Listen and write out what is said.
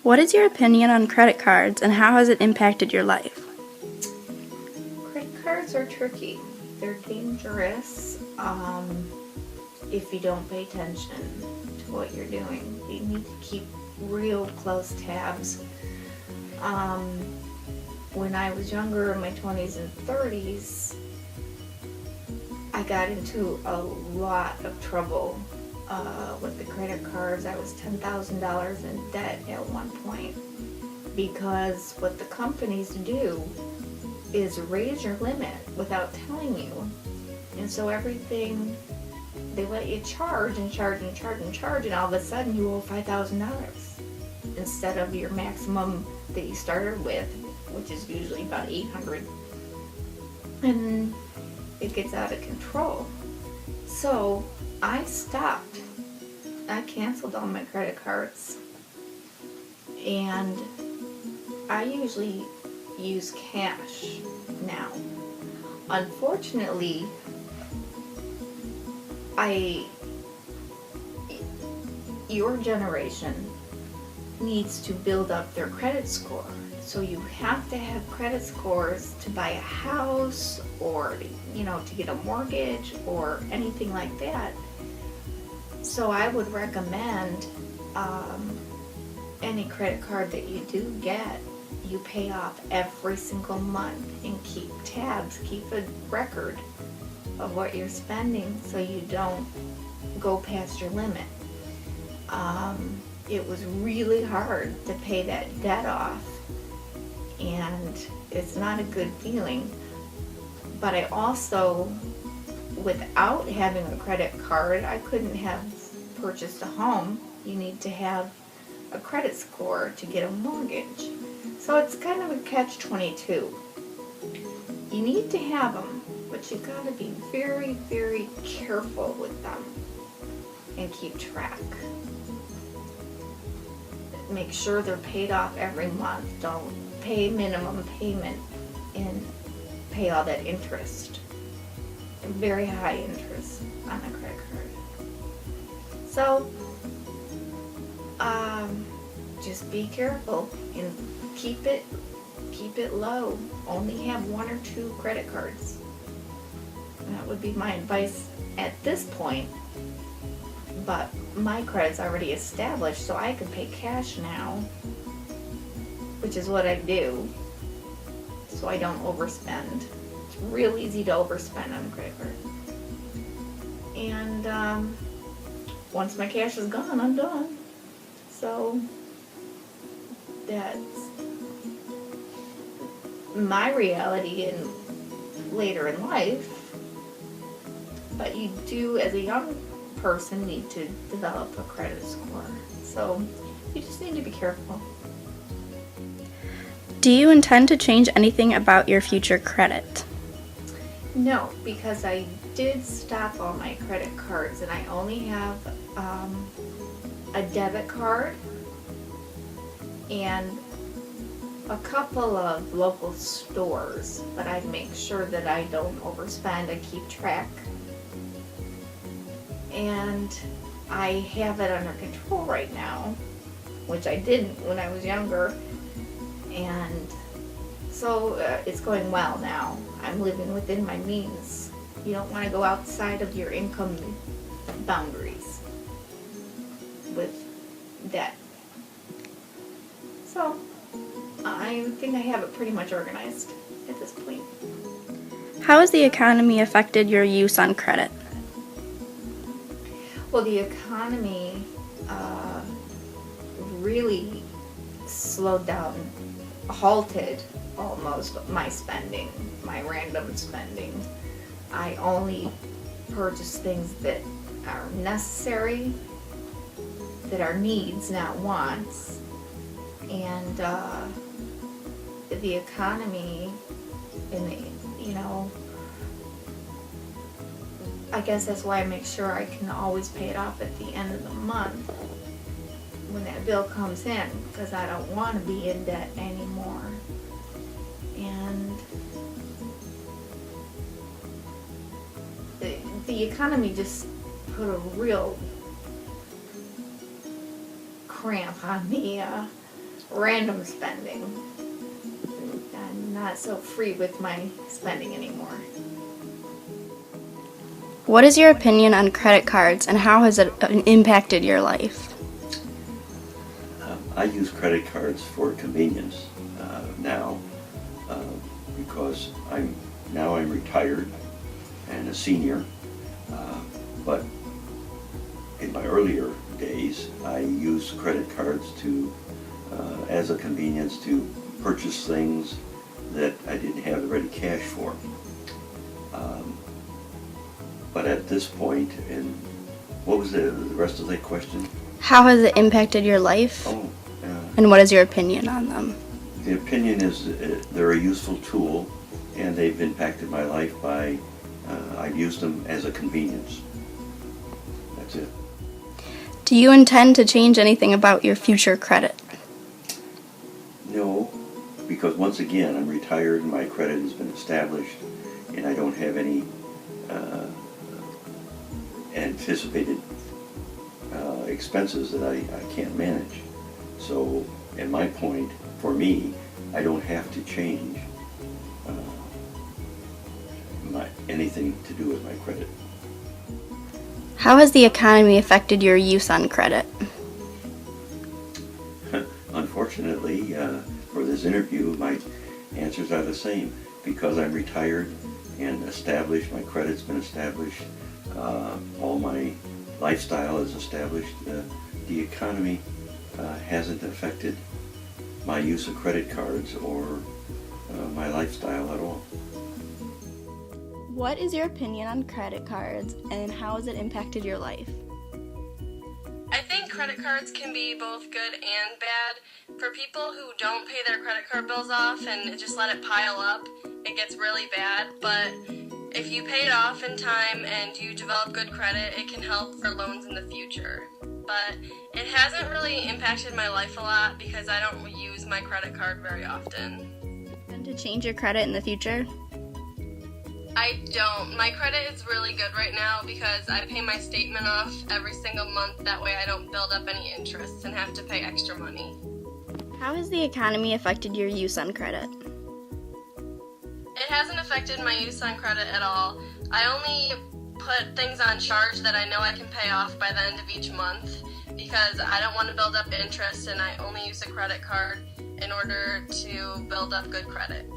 What is your opinion on credit cards and how has it impacted your life? Credit cards are tricky. They're dangerous if you don't pay attention to what you're doing. You need to keep real close tabs. When I was younger, in my 20s and 30s, I got into a lot of trouble with the credit cards. I was $10,000 in debt at one point because what the companies do is raise your limit without telling you. And so everything, they let you charge and charge and charge and charge, and all of a sudden you owe $5,000 instead of your maximum that you started with, which is usually about $800. And it gets out of control. So I stopped. I canceled all my credit cards. And I usually use cash now. Unfortunately, your generation needs to build up their credit score. So you have to have credit scores to buy a house or, to get a mortgage or anything like that. So I would recommend any credit card that you do get, you pay off every single month and keep tabs, keep a record of what you're spending so you don't go past your limit. It was really hard to pay that debt off, and it's not a good feeling. But I also, without having a credit card, I couldn't have purchased a home. You need to have a credit score to get a mortgage. So it's kind of a catch-22. You need to have them, but you gotta be very, very careful with them and keep track. Make sure they're paid off every month. Don't pay minimum payment and pay all that interest. Very high interest on a credit card. So, just be careful and keep it low. Only have 1 or 2 credit cards. And that would be my advice at this point. But my credit's already established, so I can pay cash now, which is what I do, so I don't overspend. It's real easy to overspend on a credit card. And once my cash is gone, I'm done. So that's my reality in later in life. But you do, as a young person, need to develop a credit score. So you just need to be careful. Do you intend to change anything about your future credit? No, because I did stop all my credit cards and I only have a debit card and a couple of local stores, but I make sure that I don't overspend. I keep track. And I have it under control right now, which I didn't when I was younger. And so it's going well now. I'm living within my means. You don't want to go outside of your income boundaries with debt. So I think I have it pretty much organized at this point. How has the economy affected your use on credit? Well, the economy really slowed down, halted almost my spending, my random spending. I only purchase things that are necessary, that are needs, not wants. And the economy, I guess that's why I make sure I can always pay it off at the end of the month when that bill comes in, because I don't want to be in debt anymore. And the economy just put a real cramp on me. random spending. I'm not so free with my spending anymore. What is your opinion on credit cards and how has it impacted your life? I use credit cards for convenience now because I'm retired and a senior. But in my earlier days, I used credit cards to as a convenience to purchase things that I didn't have the ready cash for. But at this point, and what was the rest of the question? How has it impacted your life? And what is your opinion on them? The opinion is they're a useful tool, and they've impacted my life by I've used them as a convenience. That's it. Do you intend to change anything about your future credit? No, because once again, I'm retired and my credit has been established, and I don't have any anticipated expenses that I can't manage. So, at my point, for me, I don't have to change anything to do with my credit. How has the economy affected your use on credit? Unfortunately, for this interview, my answers are the same. Because I'm retired and established, my credit's been established, all my lifestyle is established, the economy hasn't affected my use of credit cards or my lifestyle at all. What is your opinion on credit cards and how has it impacted your life? I think credit cards can be both good and bad. For people who don't pay their credit card bills off and just let it pile up, it gets really bad. But if you pay it off in time and you develop good credit, it can help for loans in the future. But it hasn't really impacted my life a lot because I don't use my credit card very often. And to change your credit in the future? I don't. My credit is really good right now because I pay my statement off every single month. That way I don't build up any interest and have to pay extra money. How has the economy affected your use on credit? It hasn't affected my use on credit at all. I only put things on charge that I know I can pay off by the end of each month because I don't want to build up interest and I only use a credit card in order to build up good credit.